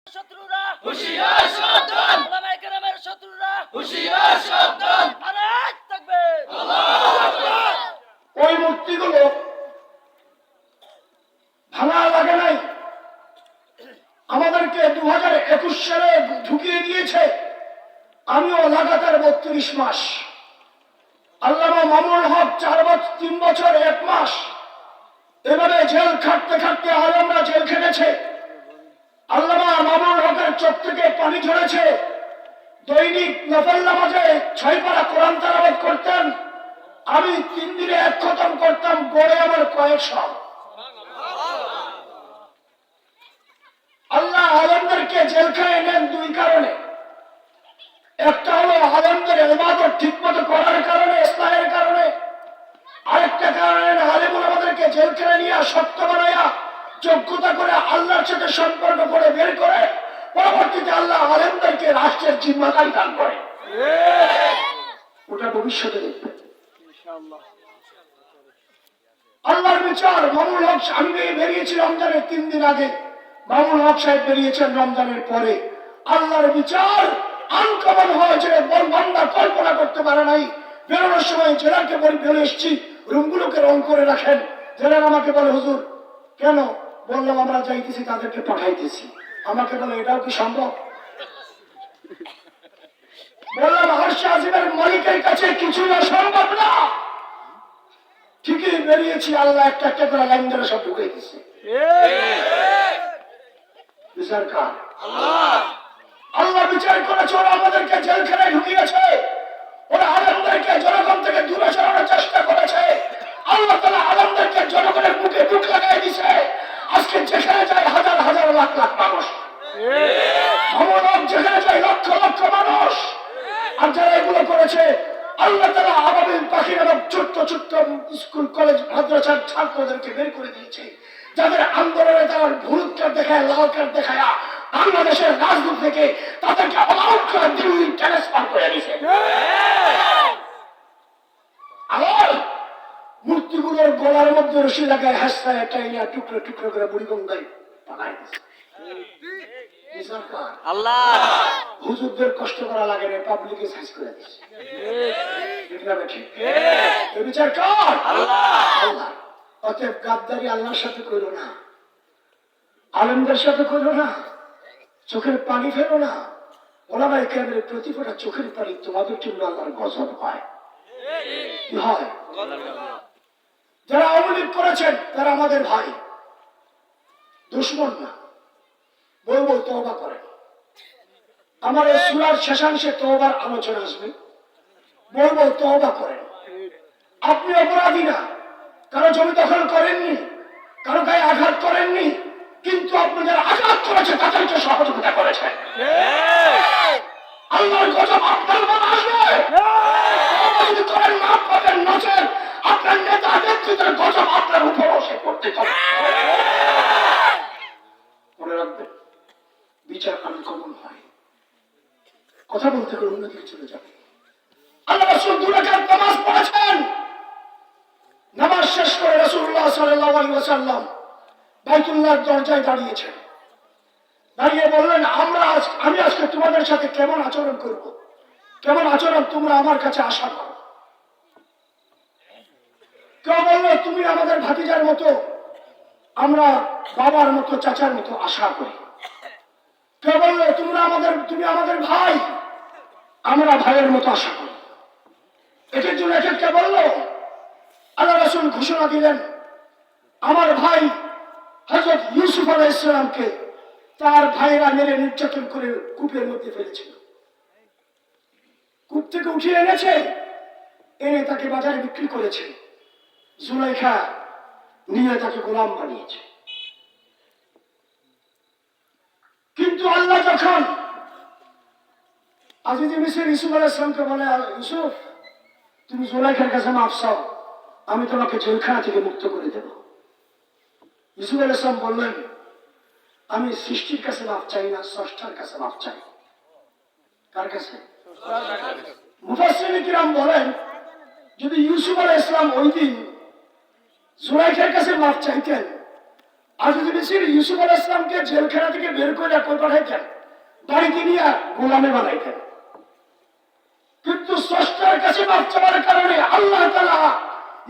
শত্রুরা হুঁশিয়ার সাবধান, ওলামায়ে কেরামের শত্রুরা হুঁশিয়ার সাবধান। নারায়ে তাকবীর। আল্লাহু আকবার। ওই মূর্তিগুলো ভাঙা লাগে নাই, আমাদেরকে 2021 সালে ঢুকিয়ে দিয়েছে। আমিও লাগাতার 32 মাস, আল্লামা মামুনুল হক 3 বছর 1 মাস এভাবে জেল খাটতে খাটতে আলেমরা জেল খেটেছে। আল্লামা মামুনুল হকের চোখ থেকে পানি ঝরেছে। দৈনিক নফল নামাজে 6 পারা কোরআন তেলাওয়াত করতেন। আমি 3 দিনে 1 খতম করতাম, গড়ে আমার কয়েকশো। আল্লাহ আলেমদেরকে জেলখানায় নেন 2 কারণে। একটা হলো আলেমদের ইবাদত ঠিকমতো করার কারণে, ইসলামের কারণে। আরেকটা কারণে আলেমুল আমাদেরকে জেলখানায় নিয়ে শক্ত বানায়া যোগ্যতা করে আল্লাহর সাথে সম্পর্ক করে বের করে পরবর্তীতে আল্লাহ আলেমদেরকে রাষ্ট্রের জিম্মাদারি দান করে। ওটা ভবিষ্যতে দেখবেন আল্লাহর বিচার। মামুনুল হক, আমি বেরিয়েছি রমজানের 3 দিন আগে, মামুনুল হক সাহেব বেরিয়েছেন রমজানের পরে। আল্লাহর বিচার আনকমন হয়েছে, বান্দা কল্পনা করতে পারে নাই। বেরোনোর সময় জেলাকে বেরো এসছি, রুমগুলোকে রং করে রাখেন। জেলার আমাকে বলে, হুজুর কেন? বললাম আমরা যাইতেছি, তাদেরকে পাঠাইতেছি। আমাকে বলে, এটাও কি সম্ভব? বললাম আরশে আজিমের মালিকের কাছে কিছু না সম্ভব না। ঠিকই বেরিয়েছি, আল্লাহ একটা একটা করে লাইন ধরে সব ঢুকে দিচ্ছে। বিচার কার? আল্লাহ বিচার করেছে। ওরা আমাদেরকে জেলখানায় ঢুকিয়েছে, ওরা আলেমদেরকে জনগণ থেকে দূরে সরানোর চেষ্টা করেছে। আল্লাহ তাআলা আলেমদেরকে জনগণের মুখে মুখ লাগাই দিছে। আজকে যেখানে যায় হাজার হাজার লাখ লাখ মানুষ, আমাদের যেখানে যায় লক্ষ লক্ষ মানুষ। আর যারা এগুলো করেছে, আল্লাহ তাআলা আবাবিল পাখির এবং ছোট্ট ছোট্ট স্কুল কলেজ মাদ্রাসার ছাত্রদেরকে বের করে দিয়েছে, যাদের আন্দোলনে তারা হলুদ কার্ড দেখায়, লাল কার্ড দেখায় বাংলাদেশের রাজনীতি থেকে তাদেরকে আউট করে দিল্লি ট্রান্সফার করে দিয়েছে। আর মূর্তিগুলোর গলার মধ্যে রশি লাগায় হাসতায় টাইনা টুকরো টুকরো করে বুড়িগঙ্গায় পাঠায় দিয়েছে। আল্লাহ হুজুরদের কষ্ট করা লাগে না, পাবলিকে সাইজ করে দিয়েছে। বিচার কার? আল্লাহ। অতএব গাদ্দারি আল্লাহর সাথে করো না, আলেমদের সাথে করো না, চোখের পানি ফেলো না। ওলামায়ে কেরামের প্রতি ফোঁটা চোখের পানি তোমাদের জন্য আল্লাহর গজব হয়। কি হয়? যারা আওয়ামী লীগ করেছেন তারা আমাদের ভাই, দুশমন না। বলবো তওবা করেন। আমার এই সূরার শেষাংশে তওবার আলোচনা আসবে। বলবো তওবা করেন। আপনি অপরাধী না, কারো জমি দখল করেননি, কারো গায়ে আঘাত করেননি, কিন্তু আপনি যারা আঘাত করেছে তাদেরকে সহযোগিতা করেছেন। আল্লাহর গজব আপনার উপর আসবে। যদি করেন মাফ পাবেন, নচেত আপনার নেতা নেতৃত্বের গজব আপনার উপর এসে পড়তে হবে। মনে রাখবেন, বিচার আনকমন হয়। কথা বলতে করে অন্যদিকে চলে যাবে। আল্লাহ রাসূল 2 রাকাত নামাজ পড়েছেন। নামাজ শেষ করে রাসূলুল্লাহ সাল্লাল্লাহু আলাইহি ওয়াসাল্লাম বাইতুল্লাহর দরজায় দাঁড়িয়েছেন। দাঁড়িয়ে বললেন, আমি আজকে তোমাদের সাথে কেমন আচরণ করব, কেমন আচরণ তোমরা আমার কাছে আশা করো। কেউ বললো, তুমি আমাদের ভাতিজার মতো, আমরা বাবার মতো, চাচার মতো আশা করি। কেউ বললো, তুমি আমাদের ভাই, আমরা ভাইয়ের মতো আশা করি। এটার জন্য কে বললো, আল্লাহ রাসূল ঘোষণা দিলেন, আমার ভাই হযরত ইউসুফ আলাইহিস সালামকে তার ভাইরা মেরে নির্যাতন করে কূপের মধ্যে ফেলেছিল। কূপ থেকে উঠিয়ে এনেছে, এনে তাকে বাজারে বিক্রি করেছে। জুলাইখা নিয়ে তাকে গোলাম বানিয়েছে। কিন্তু আল্লাহ যখন আজিজে মিসর ইউসুফ আলাইহিস সালামকে বলে, ইউসুফ তুমি জুলাইখার কাছে মাফ চাও, আমি তোমাকে জেলখানা থেকে মুক্ত করে দেব। ইউসুফ আলাইহিস সালাম বললেন, আমি সৃষ্টির কাছে মাফ চাই না, স্রষ্টার কাছে মাফ চাই। কার কাছে? মুফাসসিরিন কিরাম বলেন, যদি ইউসুফ আলাইহিস সালাম ওই দিন জুলাইখার কাছে মাফ চাইতেন, আর যদি মিছিল ইউসুফ আলাইহিস সালামকে জেলখানা থেকে বের করে কই পাঠাইতেন, বাড়িতে নিয়ে গোলামে বানাইতেন। কিন্তু স্রষ্টার কাছে মাফ চাওয়ার কারণে আল্লাহ তাআলা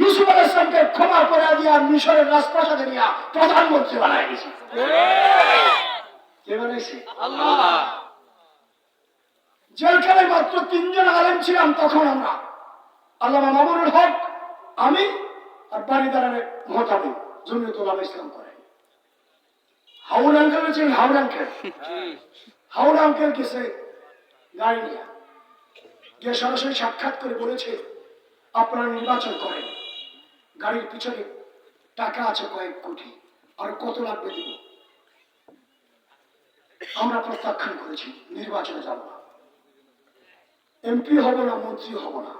ইউসুফ আলাইহিস সালামকে ক্ষমা করে দিয়া মিশরের রাজপ্রাসাদে নিয়ে প্রধানমন্ত্রী বানাই দিয়েছে। কে বানাইছে? আল্লাহ। জেলখানায় মাত্র 3 জন আলেম ছিলাম তখন আমরা, আল্লামা মামুনুল হক, আমি আর বাড়িদারের মোহতামিম জমিয়তুল উলামা ইসলাম করে। হাউন আঙ্কেল হচ্ছেন হাউন আঙ্কেল। হাউন আঙ্কেল গেছে গাড়ি নিয়ে, গিয়ে সরাসরি সাক্ষাৎ করে বলেছে আপনারা নির্বাচন করেন, গাড়ির পিছনে টাকা আছে কয়েক কোটি, আর কত লাগবে দিব। আমরা প্রত্যাখ্যান করেছি, নির্বাচনে যাব না, এমপি হব না, মন্ত্রী হব না,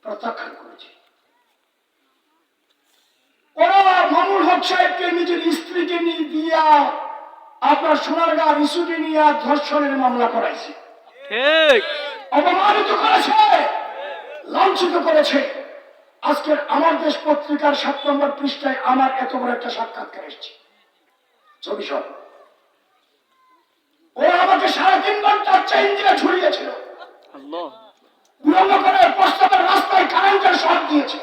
প্রত্যাখ্যান করেছি। ওরা মামুনুল হক সাহেবকে নিজের স্ত্রীকে নিয়ে দিয়া আপনার সোনারগাঁ রিসুটে নিয়ে ধর্ষণের মামলা করাইছে, ঠিক। অপমানিত করেছে, লাঞ্ছিত করেছে। আজকের আমার দেশ পত্রিকার 7 নম্বর পৃষ্ঠায় আমার এত বড় একটা সাক্ষাৎকার এসেছে, ছবি সব। ওরা আমাকে 3.5 ঘন্টা চেইন দিয়ে ঝুলিয়েছিল, আল্লাহ। বিলম্ব করে প্রস্তাবের রাস্তায় কারেন্টের শর্ট দিয়েছে।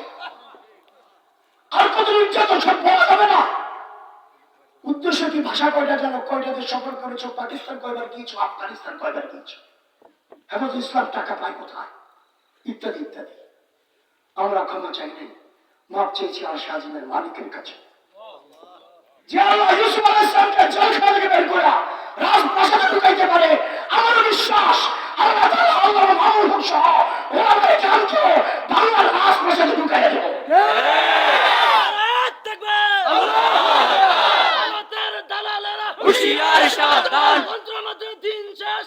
আর কত নির্যাতন সব বলা যাবে না। উদ্দেশ্য কি? ভাষা কয়টা জানো, কয়টা দেশ সফর করেছো, পাকিস্তান কয়বার গিয়েছো, আফগানিস্তান কয়বার গিয়েছো, হেফাজত ইসলাম টাকা পায় কোথায়, ইত্যাদি ইত্যাদি। আমরা ক্ষমা চাই নাই, মাপ চেয়েছি আর শাহজিমের মালিকের কাছে, যে আল্লাহ ইউসুফ আলাইহিস সালামকে জেলখানা থেকে বের করে রাজপ্রাসাদে ঢুকাইতে পারে। আমার বিশ্বাস আল্লাহ তাআলা আল্লামা মামুনুল হক সহ ওলামায়ে কেরামকে বাংলার রাজপ্রাসাদে ঢুকাইয়া দেবে। নারায়ে তাকবীর। আমাদের দালালেরা হুঁশিয়ার সাবধান। তন্ত্রমন্ত্র দিন শেষ,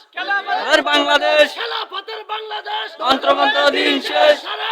আর বাংলাদেশ খেলাফতের বাংলাদেশ, তন্ত্রমন্ত্র দিন শেষ। সারা